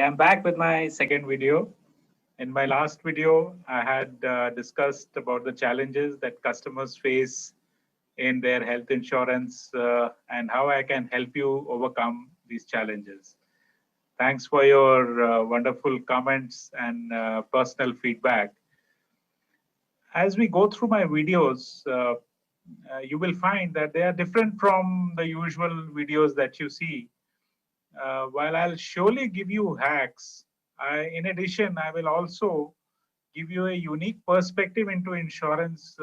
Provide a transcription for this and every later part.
I'm back with my second video. In my last video, I had discussed about the challenges that customers face in their health insurance and how I can help you overcome these challenges. Thanks for your wonderful comments and personal feedback. As we go through my videos, you will find that they are different from the usual videos that you see. While I'll surely give you hacks, in addition, I will also give you a unique perspective into insurance,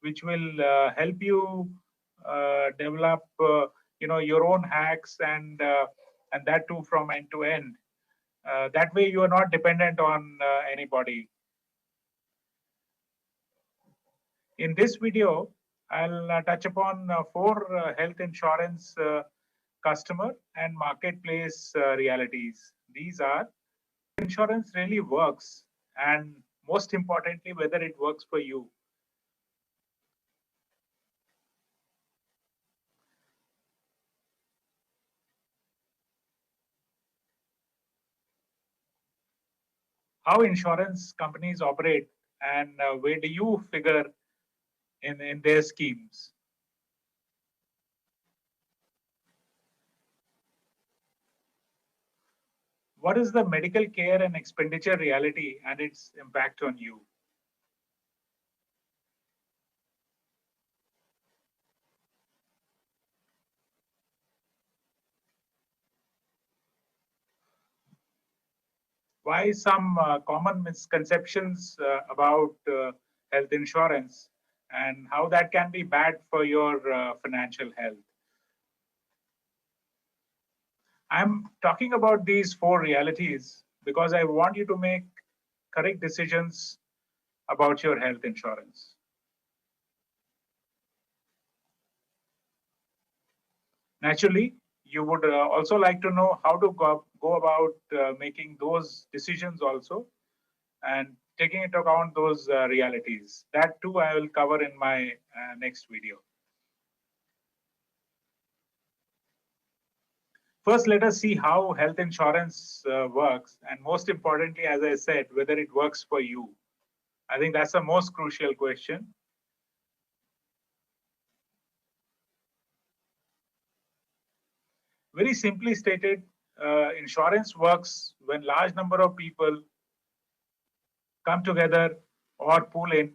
which will help you develop, your own hacks and that too from end to end. That way, you are not dependent on anybody. In this video, I'll touch upon four health insurance customer and marketplace realities. These are insurance really works, and most importantly, whether it works for you. How insurance companies operate and where do you figure in their schemes. What is the medical care and expenditure reality and its impact on you? Why some common misconceptions about health insurance and how that can be bad for your financial health. I'm talking about these four realities because I want you to make correct decisions about your health insurance. Naturally, you would also like to know how to go about making those decisions also and taking into account those realities. That too I will cover in my next video. First, let us see how health insurance works, and most importantly, as I said, whether it works for you. I think that's the most crucial question. Very simply stated, insurance works when large number of people come together or pool in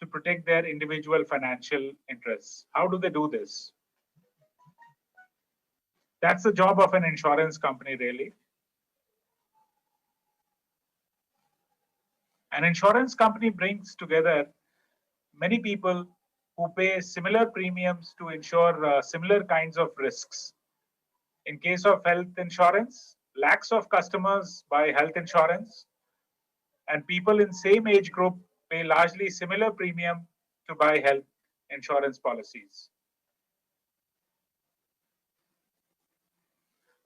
to protect their individual financial interests. How do they do this? That's the job of an insurance company, really. An insurance company brings together many people who pay similar premiums to insure similar kinds of risks. In case of health insurance, lakhs of customers buy health insurance, and people in same age group pay largely similar premium to buy health insurance policies.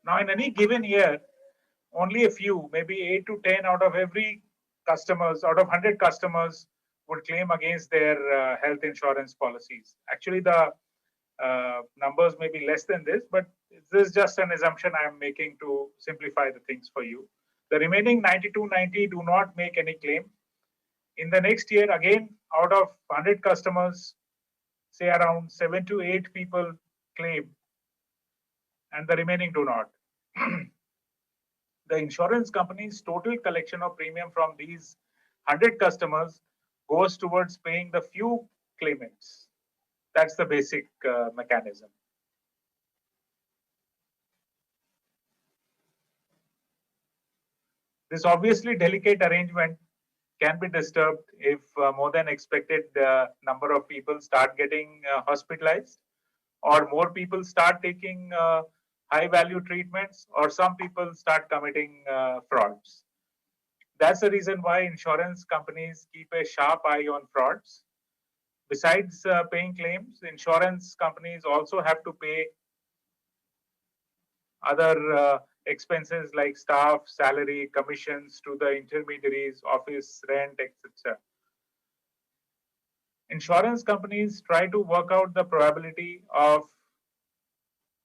Now, in any given year, only a few, maybe 8 to 10 out of every customers, out of 100 customers would claim against their health insurance policies. Actually, the numbers may be less than this, but this is just an assumption I'm making to simplify the things for you. The remaining 90 to 90 do not make any claim. In the next year, again, out of 100 customers, say around 7 to 8 people claim, and the remaining do not. The insurance company's total collection of premium from these 100 customers goes towards paying the few claimants. That's the basic mechanism. This obviously delicate arrangement can be disturbed if more than expected number of people start getting hospitalized, or more people start taking high value treatments, or some people start committing frauds. That's the reason why insurance companies keep a sharp eye on frauds. Besides paying claims, insurance companies also have to pay other expenses like staff, salary, commissions to the intermediaries, office rent, etc. Insurance companies try to work out the probability of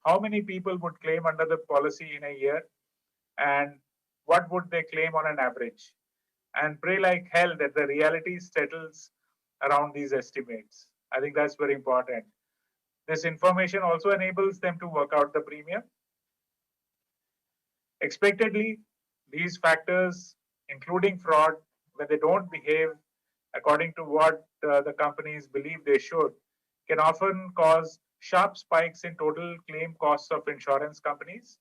how many people would claim under the policy in a year, and what would they claim on an average, and pray like hell that the reality settles around these estimates. I think that's very important. This information also enables them to work out the premium. Expectedly, these factors, including fraud, when they don't behave according to what the companies believe they should, can often cause sharp spikes in total claim costs of insurance companies,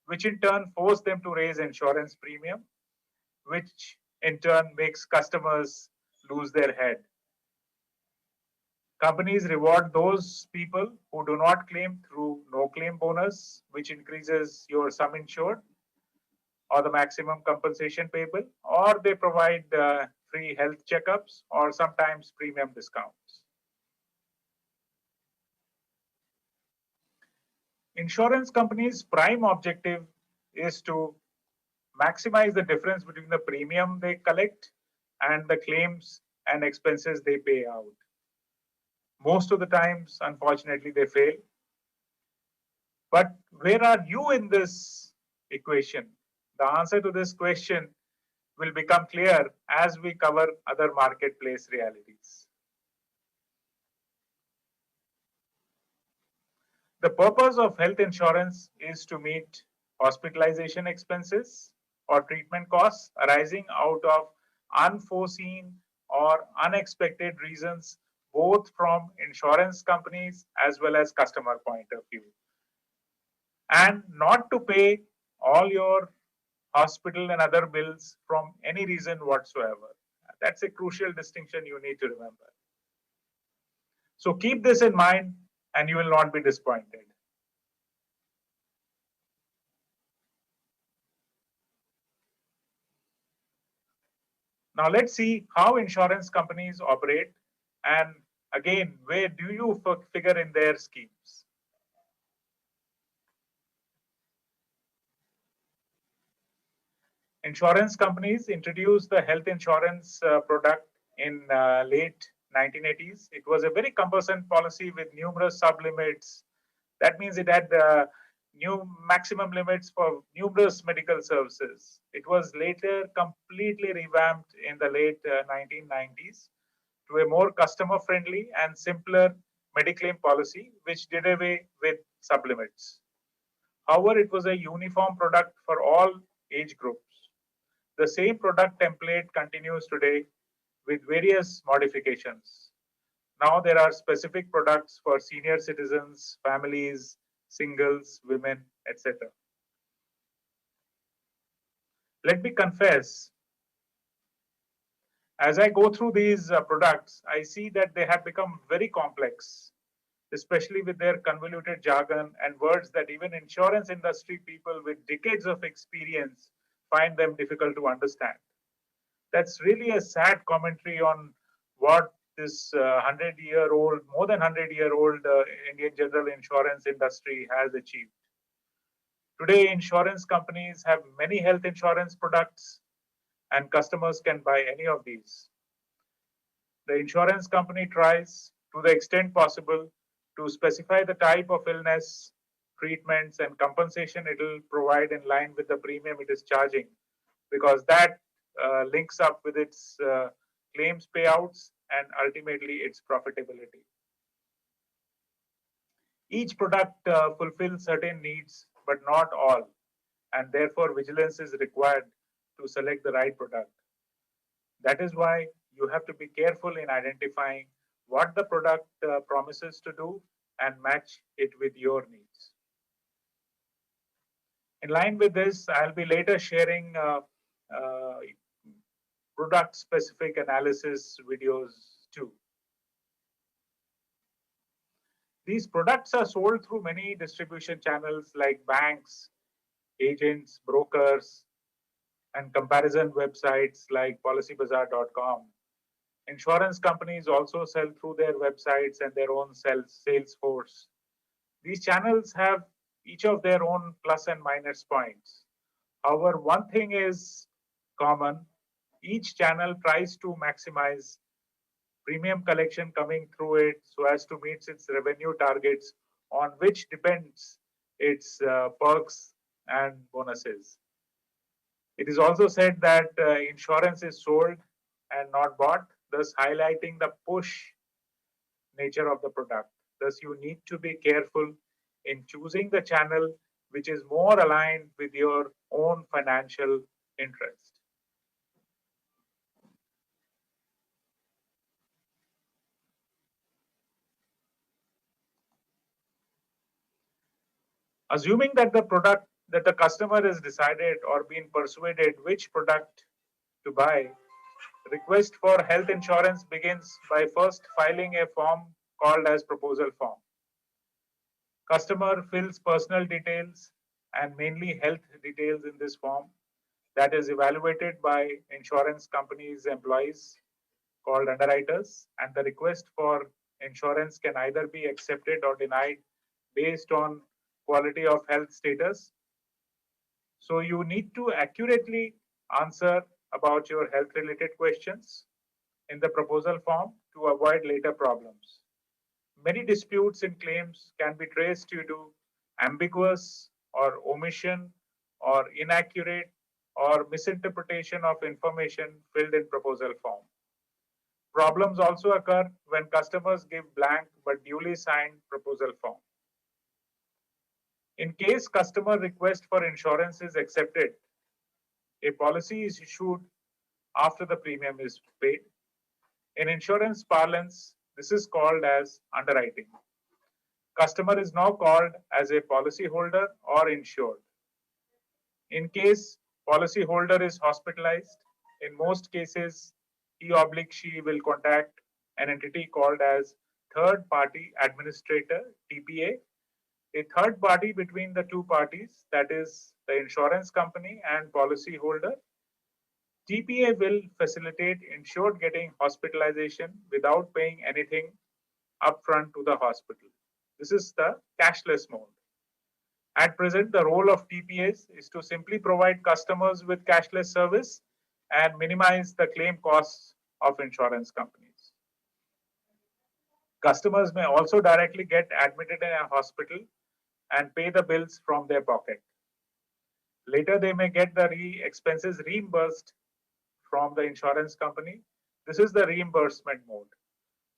which in turn force them to raise insurance premium, which in turn makes customers lose their head. Companies reward those people who do not claim through no claim bonus, which increases your sum insured or the maximum compensation payable, or they provide free health checkups or sometimes premium discounts. Insurance companies' prime objective is to maximize the difference between the premium they collect and the claims and expenses they pay out. Most of the times, unfortunately, they fail. But where are you in this equation? The answer to this question will become clear as we cover other marketplace realities. The purpose of health insurance is to meet hospitalization expenses or treatment costs arising out of unforeseen or unexpected reasons, both from insurance companies as well as customer point of view, and not to pay all your hospital and other bills from any reason whatsoever. That's a crucial distinction you need to remember. So keep this in mind and you will not be disappointed. Now let's see how insurance companies operate, and again, where do you figure in their schemes? Insurance companies introduced the health insurance product in late 1980s. It was a very cumbersome policy with numerous sublimits. That means it had new maximum limits for numerous medical services. It was later completely revamped in the late 1990s to a more customer friendly and simpler Mediclaim policy, which did away with sublimits. However, it was a uniform product for all age groups. The same product template continues today with various modifications. Now there are specific products for senior citizens, families, singles, women, etc. Let me confess, as I go through these products, I see that they have become very complex, especially with their convoluted jargon and words that even insurance industry people with decades of experience find them difficult to understand. That's really a sad commentary on what this 100-year-old, more than 100-year-old Indian general insurance industry has achieved. Today, insurance companies have many health insurance products and customers can buy any of these. The insurance company tries, to the extent possible, to specify the type of illness, treatments, and compensation it will provide in line with the premium it is charging, because that links up with its claims payouts and ultimately its profitability. Each product fulfills certain needs, but not all, and therefore vigilance is required to select the right product. That is why you have to be careful in identifying what the product promises to do and match it with your needs. In line with this, I'll be later sharing product specific analysis videos too. These products are sold through many distribution channels like banks, agents, brokers, and comparison websites like policybazaar.com. Insurance companies also sell through their websites and their own sales force. These channels have each of their own plus and minus points. However, one thing is common. Each channel tries to maximize premium collection coming through it so as to meet its revenue targets, on which depends its perks and bonuses. It is also said that insurance is sold and not bought, thus highlighting the push nature of the product. Thus, you need to be careful in choosing the channel which is more aligned with your own financial interest. Assuming that the customer has decided or been persuaded which product to buy, request for health insurance begins by first filing a form called as proposal form. Customer fills personal details and mainly health details in this form that is evaluated by insurance companies' employees called underwriters, and the request for insurance can either be accepted or denied based on quality of health status. So you need to accurately answer about your health related questions in the proposal form to avoid later problems. Many disputes in claims can be traced due to ambiguous or omission or inaccurate or misinterpretation of information filled in proposal form. Problems also occur when customers give blank but duly signed proposal form. In case customer request for insurance is accepted, a policy is issued after the premium is paid. In insurance parlance, this is called as underwriting. Customer is now called as a policyholder or insured. In case policyholder is hospitalized, in most cases, he/she will contact an entity called as third party administrator, TPA, a third party between the two parties, that is the insurance company and policyholder. TPA will facilitate insured getting hospitalization without paying anything upfront to the hospital. This is the cashless mode. At present, the role of TPAs is to simply provide customers with cashless service and minimize the claim costs of insurance companies. Customers may also directly get admitted in a hospital and pay the bills from their pocket. Later, they may get the expenses reimbursed from the insurance company. This is the reimbursement mode.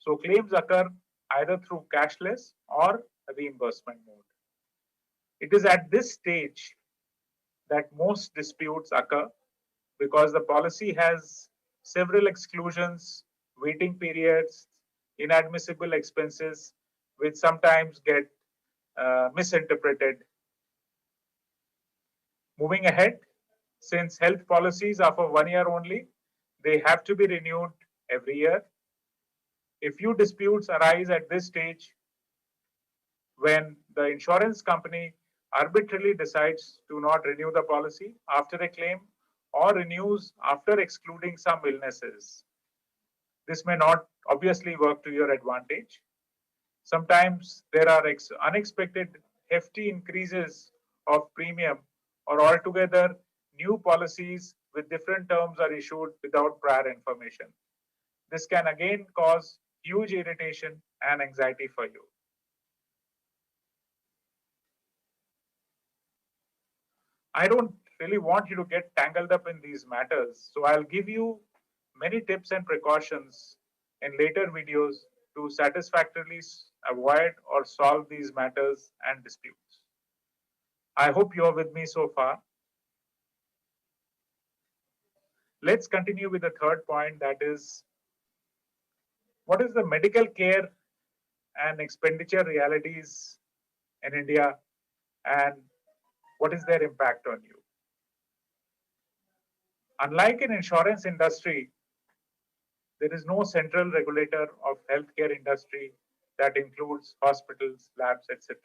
So claims occur either through cashless or reimbursement mode. It is at this stage that most disputes occur because the policy has several exclusions, waiting periods, inadmissible expenses, which sometimes get misinterpreted. Moving ahead, since health policies are for 1 year only, they have to be renewed every year. A few disputes arise at this stage when the insurance company arbitrarily decides to not renew the policy after a claim or renews after excluding some illnesses. This may not obviously work to your advantage. Sometimes there are unexpected hefty increases of premium, or altogether new policies with different terms are issued without prior information. This can again cause huge irritation and anxiety for you. I don't really want you to get tangled up in these matters, so I'll give you many tips and precautions in later videos to satisfactorily avoid or solve these matters and disputes. I hope you're with me so far. Let's continue with the third point, that is, what is the medical care and expenditure realities in India and what is their impact on you? Unlike in insurance industry, there is no central regulator of healthcare industry that includes hospitals, labs, etc.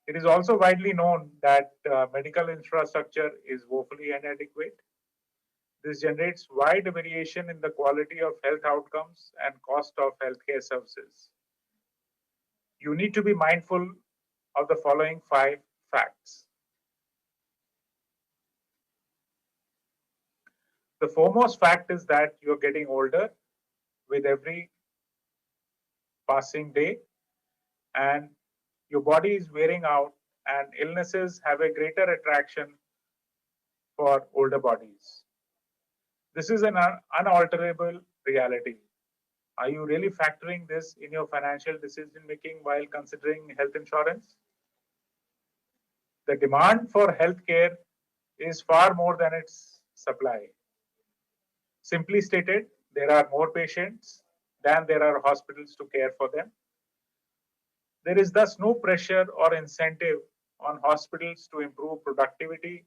It is also widely known that medical infrastructure is woefully inadequate. This generates wide variation in the quality of health outcomes and cost of healthcare services. You need to be mindful of the following 5 facts. The foremost fact is that you're getting older with every passing day, and your body is wearing out, and illnesses have a greater attraction for older bodies. This is an unalterable reality. Are you really factoring this in your financial decision making while considering health insurance? The demand for healthcare is far more than its supply. Simply stated, there are more patients than there are hospitals to care for them. There is thus no pressure or incentive on hospitals to improve productivity,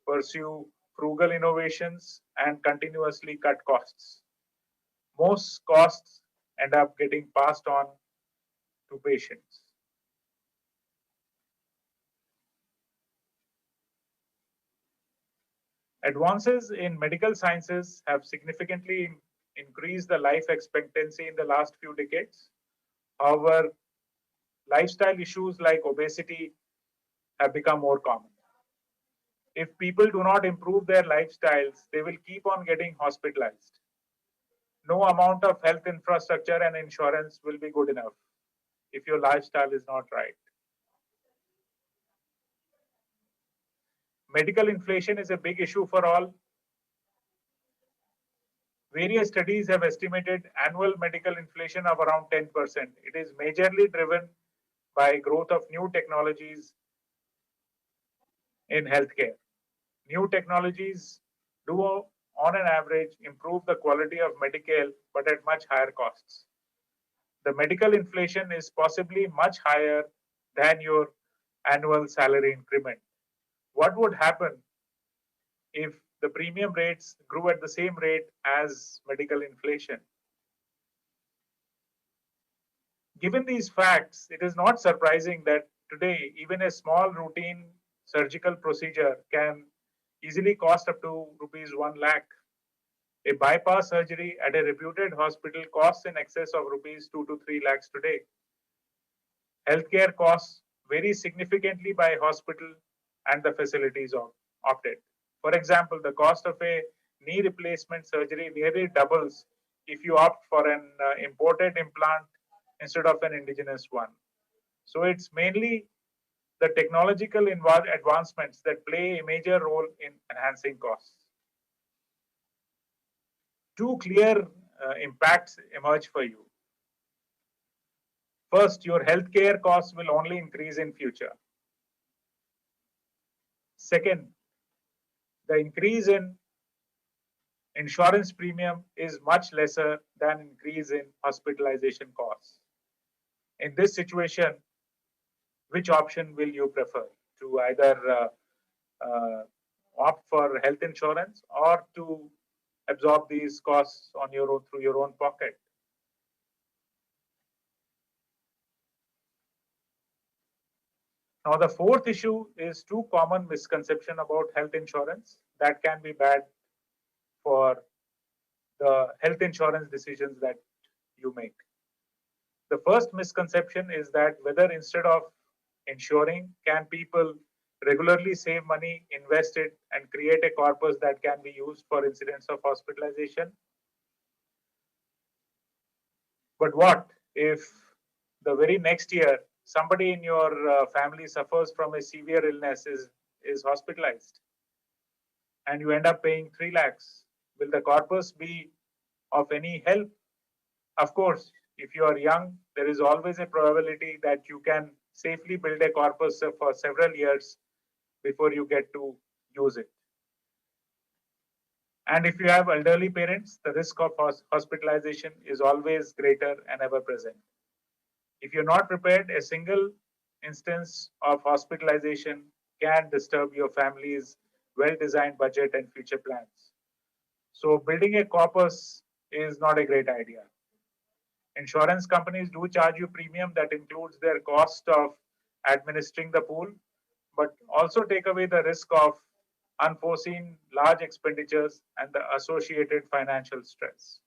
pursue frugal innovations, and continuously cut costs. Most costs end up getting passed on to patients. Advances in medical sciences have significantly increased the life expectancy in the last few decades. However, lifestyle issues like obesity have become more common. If people do not improve their lifestyles, they will keep on getting hospitalized. No amount of health infrastructure and insurance will be good enough if your lifestyle is not right. Medical inflation is a big issue for all. Various studies have estimated annual medical inflation of around 10%. It is majorly driven by growth of new technologies in healthcare. New technologies do, on an average, improve the quality of medical, but at much higher costs. The medical inflation is possibly much higher than your annual salary increment. What would happen if the premium rates grew at the same rate as medical inflation? Given these facts, it is not surprising that today even a small routine surgical procedure can easily cost up to rupees 1 lakh. A bypass surgery at a reputed hospital costs in excess of rupees 2 to 3 lakhs today. Healthcare costs vary significantly by hospital and the facilities opted. For example, the cost of a knee replacement surgery nearly doubles if you opt for an imported implant instead of an indigenous one. So it's mainly the technological advancements that play a major role in enhancing costs. Two clear impacts emerge for you. First, your healthcare costs will only increase in future. Second, the increase in insurance premium is much lesser than increase in hospitalization costs. In this situation, which option will you prefer? To either opt for health insurance or to absorb these costs on your own through your own pocket? Now, the fourth issue is too common misconception about health insurance that can be bad for the health insurance decisions that you make. The first misconception is that whether instead of insuring, can people regularly save money, invest it, and create a corpus that can be used for incidents of hospitalization? But what if the very next year somebody in your family suffers from a severe illness, is hospitalized, and you end up paying 3 lakhs? Will the corpus be of any help? Of course, if you are young, there is always a probability that you can safely build a corpus for several years before you get to use it. And if you have elderly parents, the risk of hospitalization is always greater and ever present. If you're not prepared, a single instance of hospitalization can disturb your family's well-designed budget and future plans. So building a corpus is not a great idea. Insurance companies do charge you premium that includes their cost of administering the pool, but also take away the risk of unforeseen large expenditures and the associated financial stress.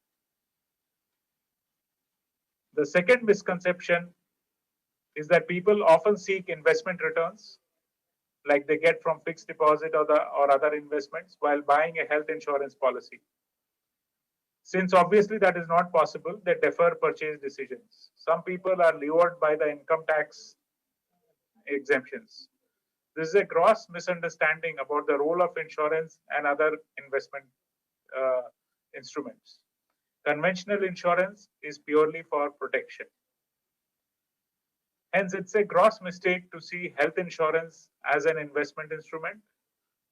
The second misconception is that people often seek investment returns like they get from fixed deposit or other investments while buying a health insurance policy. Since obviously that is not possible, they defer purchase decisions. Some people are lured by the income tax exemptions. This is a gross misunderstanding about the role of insurance and other investment uh, instruments. Conventional insurance is purely for protection. Hence, it's a gross mistake to see health insurance as an investment instrument.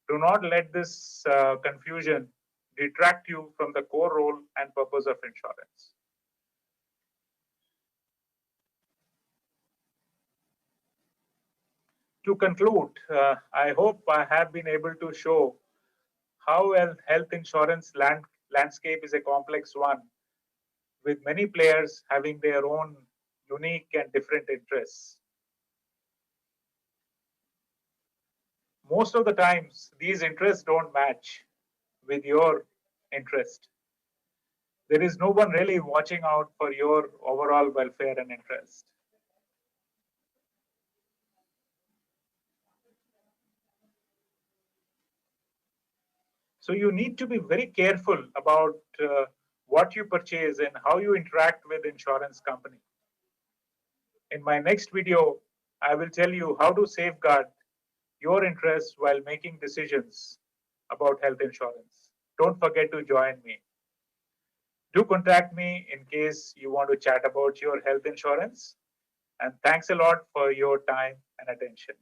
Do not let this confusion detract you from the core role and purpose of insurance. To conclude, I hope I have been able to show how a health insurance landscape is a complex one, with many players having their own unique and different interests. Most of the times, these interests don't match with your interest. There is no one really watching out for your overall welfare and interest. So you need to be very careful about what you purchase and how you interact with insurance company. In my next video, I will tell you how to safeguard your interests while making decisions about health insurance. Don't forget to join me. Do contact me in case you want to chat about your health insurance. And thanks a lot for your time and attention.